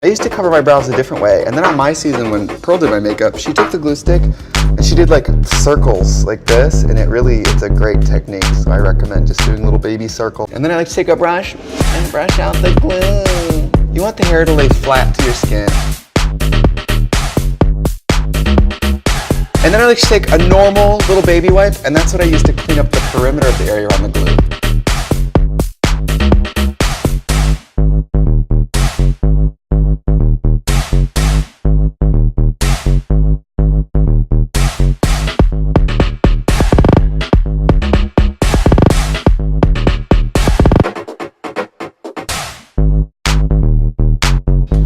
I used to cover my brows a different way, and then on my season when Pearl did my makeup, she took the glue stick and she did like circles like this, and it's a great technique, so I recommend just doing a little baby circle. And then I like to take a brush and brush out the glue. You want the hair to lay flat to your skin. And then I like to take a normal little baby wipe, and that's what I use to clean up the perimeter of the area around the glue.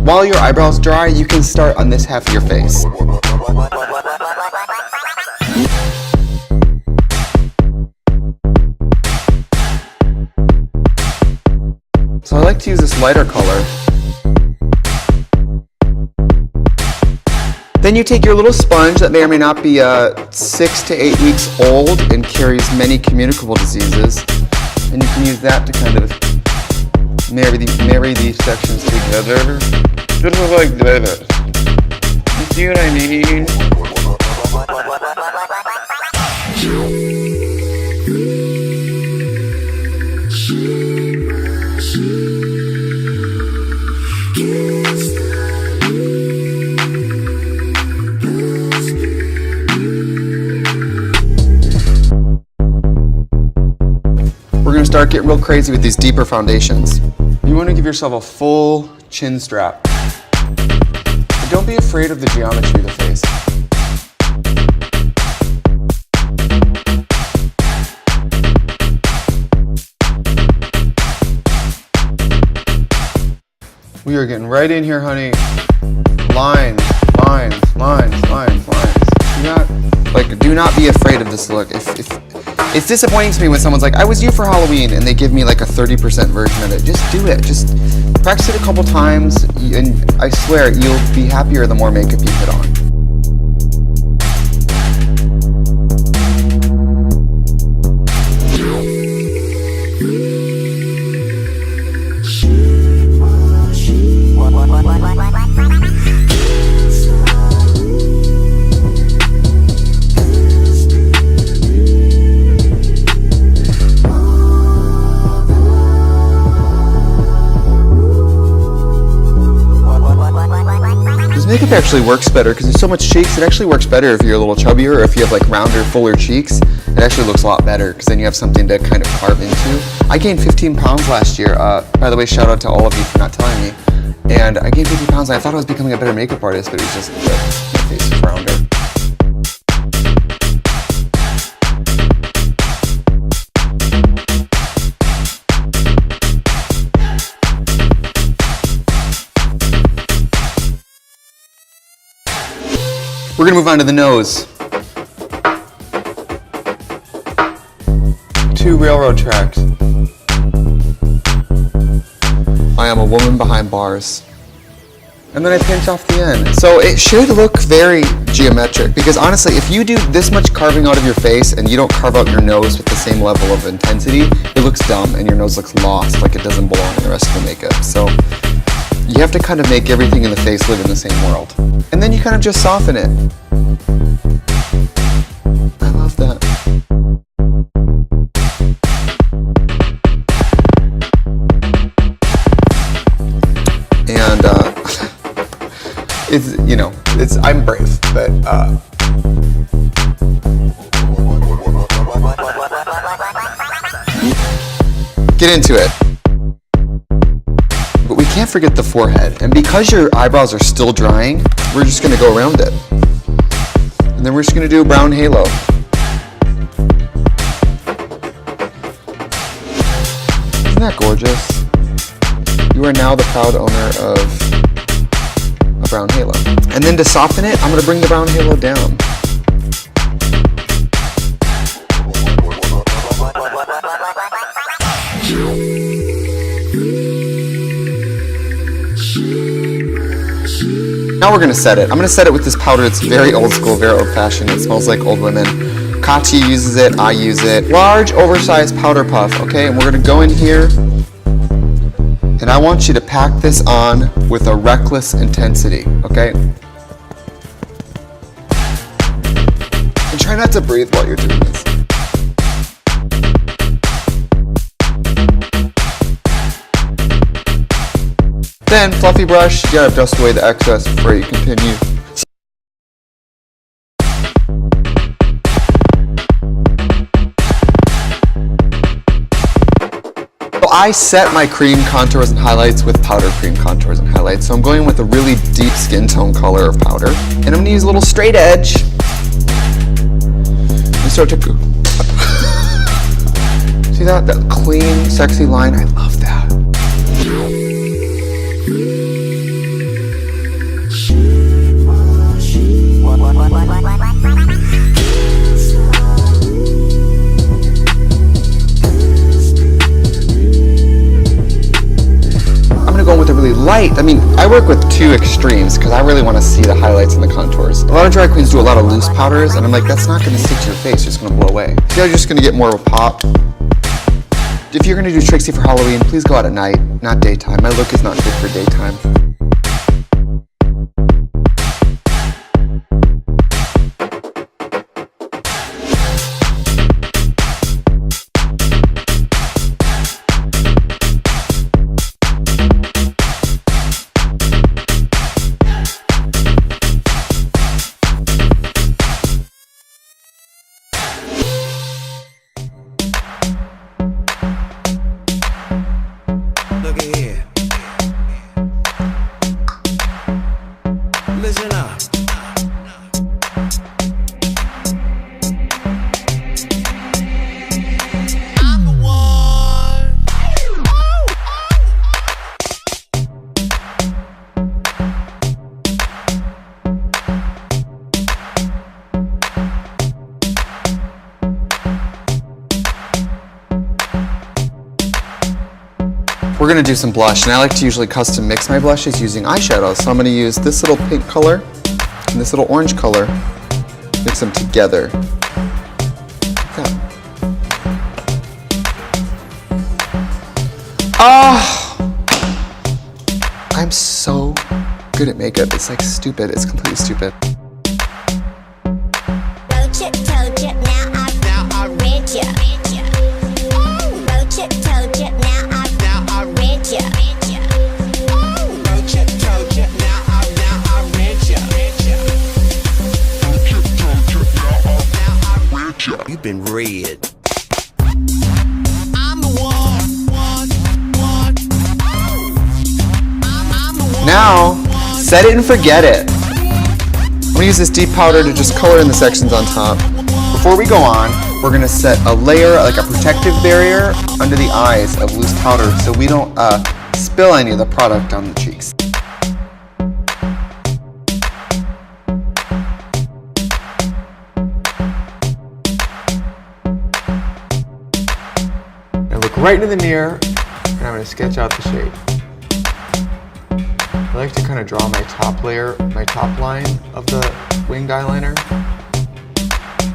While your eyebrows dry, you can start on this half of your face. So I like to use this lighter color. Then you take your little sponge that may or may not be 6 to 8 weeks old and carries many communicable diseases, and you can use that to kind of marry these sections together. Just like this. You see what I mean? We're gonna start getting real crazy with these deeper foundations. You wanna give yourself a full chin strap. But don't be afraid of the geometry of the face. We are getting right in here, honey. Lines, lines, lines, lines, lines. Do not be afraid of this look. It's disappointing to me when someone's like, I was you for Halloween, and they give me like a 30% version of it. Just do it. Just practice it a couple times, and I swear you'll be happier the more makeup you put on. Makeup actually works better because there's so much cheeks. It actually works better if you're a little chubbier, or if you have like rounder, fuller cheeks. It actually looks a lot better because then you have something to kind of carve into. I gained 15 pounds last year. By the way, shout out to all of you for not telling me. And I gained 50 pounds and I thought I was becoming a better makeup artist, but it was just my face was rounder. We're gonna move on to the nose. 2 railroad tracks. I am a woman behind bars. And then I pinch off the end. So it should look very geometric, because honestly, if you do this much carving out of your face and you don't carve out your nose with the same level of intensity, it looks dumb and your nose looks lost, like it doesn't belong in the rest of the makeup. So you have to kind of make everything in the face live in the same world. And then you kind of just soften it. I love that. And I'm brave, but get into it. But we can't forget the forehead. And because your eyebrows are still drying, we're just gonna go around it. And then we're just gonna do a brown halo. Isn't that gorgeous? You are now the proud owner of a brown halo. And then to soften it, I'm gonna bring the brown halo down. Now we're gonna set it. I'm gonna set it with this powder. It's very old school, very old fashioned. It smells like old women. Kachi uses it, I use it. Large, oversized powder puff, okay? And we're gonna go in here And I want you to pack this on with a reckless intensity, okay? And try not to breathe while you're doing this. Then, fluffy brush, you gotta dust away the excess before you continue. So I set my cream contours and highlights with powder cream contours and highlights. So I'm going with a really deep skin tone color of powder. And I'm gonna use a little straight edge. And start to go. See that? That clean, sexy line? I love that. Going with a really light, I mean, I work with two extremes because I really want to see the highlights and the contours. A lot of drag queens do a lot of loose powders, and I'm like, that's not going to stick to your face, it's just going to blow away. So you're just going to get more of a pop. If you're going to do Trixie for Halloween, please go out at night, not daytime. My look is not good for daytime. Look at here. Listen up. I'm the one. We're gonna do some blush, and I like to usually custom mix my blushes using eyeshadows. So I'm gonna use this little pink color and this little orange color, mix them together. Like that. I'm so good at makeup. It's like stupid. It's completely stupid. You've been read. Now, set it and forget it. I'm gonna use this deep powder to just color in the sections on top. Before we go on, we're gonna set a layer, like a protective barrier, under the eyes of loose powder so we don't spill any of the product on the cheeks. Look right into the mirror, and I'm going to sketch out the shape. I like to kind of draw my top layer, my top line of the winged eyeliner,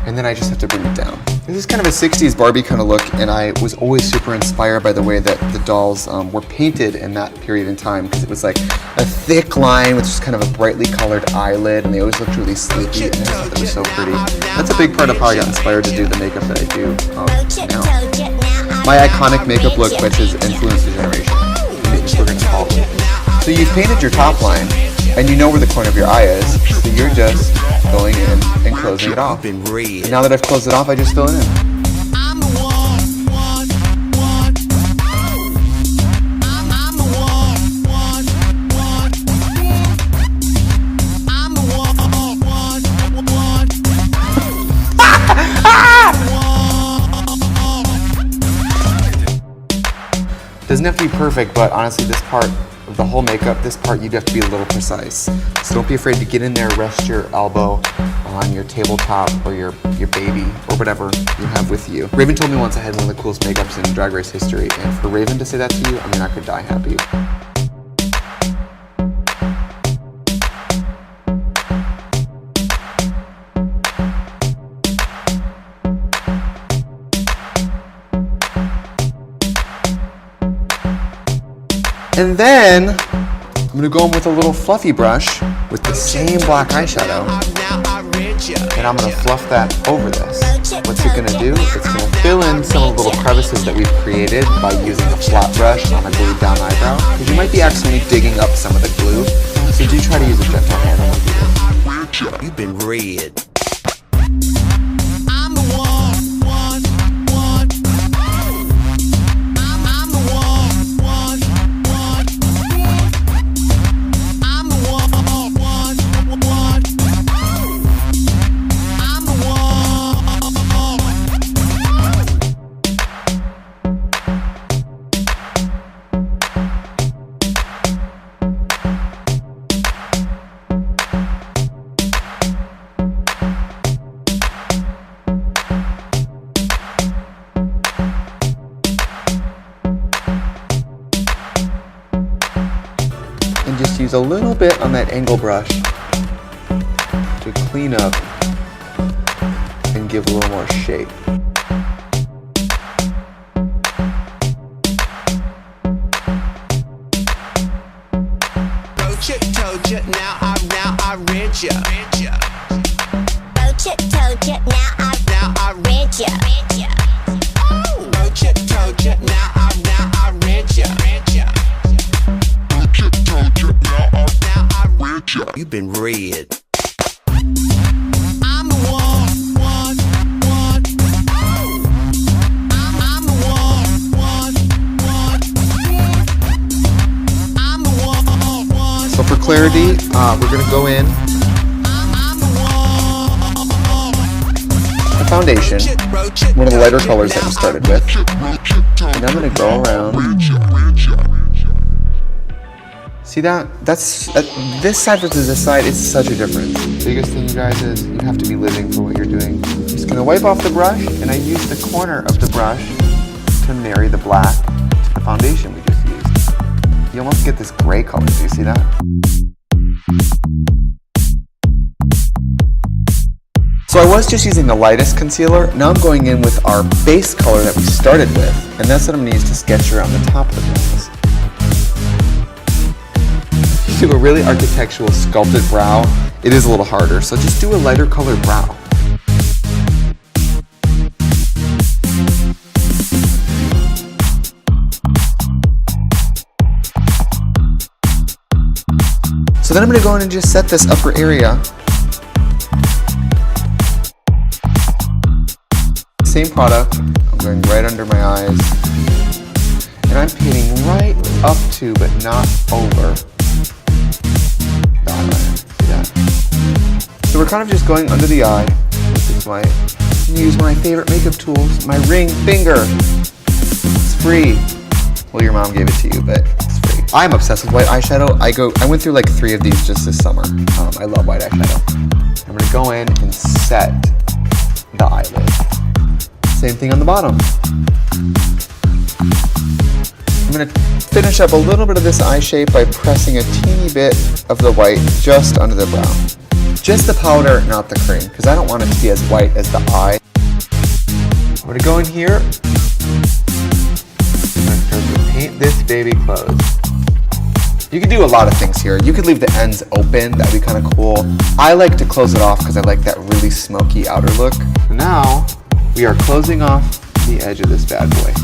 and then I just have to bring it down. This is kind of a 60s Barbie kind of look, and I was always super inspired by the way that the dolls were painted in that period in time, because it was like a thick line with just kind of a brightly colored eyelid, and they always looked really sleepy, and I thought that was so pretty. That's a big part of how I got inspired to do the makeup that I do now. My iconic makeup look, which has influenced the generation. We're going to call it. So you've painted your top line, and you know where the corner of your eye is, so you're just going in and closing it off. And now that I've closed it off, I just fill it in. Doesn't have to be perfect, but honestly, this part of the whole makeup, this part you'd have to be a little precise. So don't be afraid to get in there, rest your elbow on your tabletop or your baby or whatever you have with you. Raven told me once I had one of the coolest makeups in Drag Race history, and for Raven to say that to you, I mean, I could die happy. And then I'm gonna go in with a little fluffy brush with the same black eyeshadow, and I'm gonna fluff that over this. What's it gonna do? It's gonna fill in some of the little crevices that we've created by using a flat brush on a glued down eyebrow, because you might be accidentally digging up some of the glue, so do try to use a gentle hand when you do this. You've been red. And just use a little bit on that angle brush to clean up and give a little more shape. Told ya, now I read ya. Told ya, now I read ya. Oh, told ya, now I read ya. Now I read ya. You've been red. I'm the one. I'm the one. I'm the one. So for clarity, we're gonna go in the foundation, one of the lighter colors that we started with, and I'm gonna go around. See that? That's this side versus this side. It's such a difference. The biggest thing, you guys, is you have to be living for what you're doing. I'm just gonna wipe off the brush, and I use the corner of the brush to marry the black to the foundation we just used. You almost get this gray color. Do you see that? So I was just using the lightest concealer. Now I'm going in with our base color that we started with, and that's what I'm gonna use to sketch around the top of the glass. To do a really architectural sculpted brow, it is a little harder, so just do a lighter colored brow. So then I'm going to go in and just set this upper area. Same product, I'm going right under my eyes, and I'm painting right up to but not over the eyeliner. See that? So we're kind of just going under the eye with this white. I'm going to use my favorite makeup tools, my ring finger. It's free. Well, your mom gave it to you, but it's free. I'm obsessed with white eyeshadow. I went through like 3 of these just this summer. I love white eyeshadow. I'm gonna go in and set the eyelid. Same thing on the bottom. I'm gonna finish up a little bit of this eye shape by pressing a teeny bit of the white just under the brow. Just the powder, not the cream, because I don't want it to be as white as the eye. I'm gonna go in here. I'm gonna start to paint this baby closed. You could do a lot of things here. You could leave the ends open, that'd be kind of cool. I like to close it off because I like that really smoky outer look. So now, we are closing off the edge of this bad boy.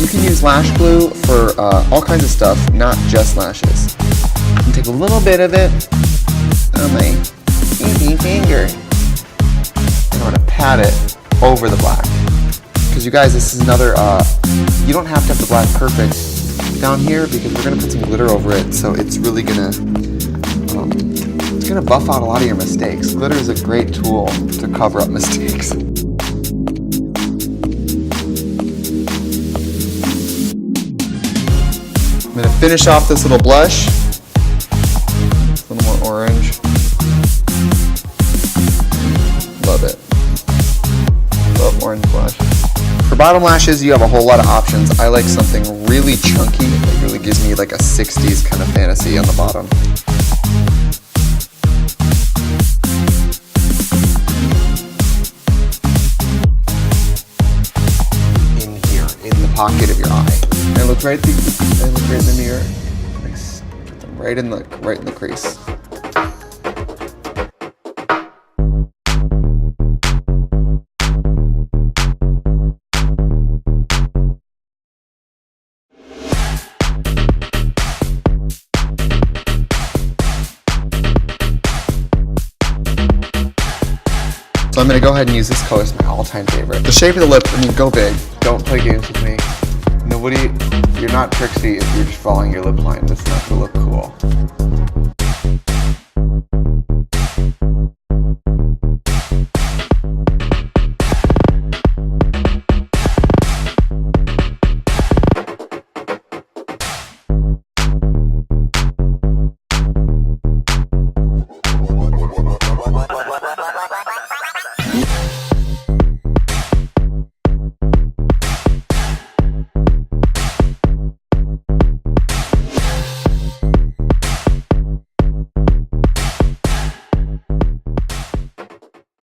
You can use lash glue for all kinds of stuff, not just lashes. I'm gonna take a little bit of it on my pinky finger. I'm gonna pat it over the black. Because you guys, this is another, you don't have to have the black perfect down here because we're gonna put some glitter over it, so it's really gonna, it's gonna buff out a lot of your mistakes. Glitter is a great tool to cover up mistakes. I'm gonna finish off this little blush. A little more orange. Love it. Love orange blush. For bottom lashes, you have a whole lot of options. I like something really chunky. It really gives me like a 60s kind of fantasy on the bottom. In here, in the pocket of your eye. And I look right in the mirror. Nice. Put them right in the crease. So I'm going to go ahead and use this color as my all-time favorite. The shape of the lip, I mean, go big. Don't play games with me. You're not Trixie if you're just following your lip line. That's not going to look cool.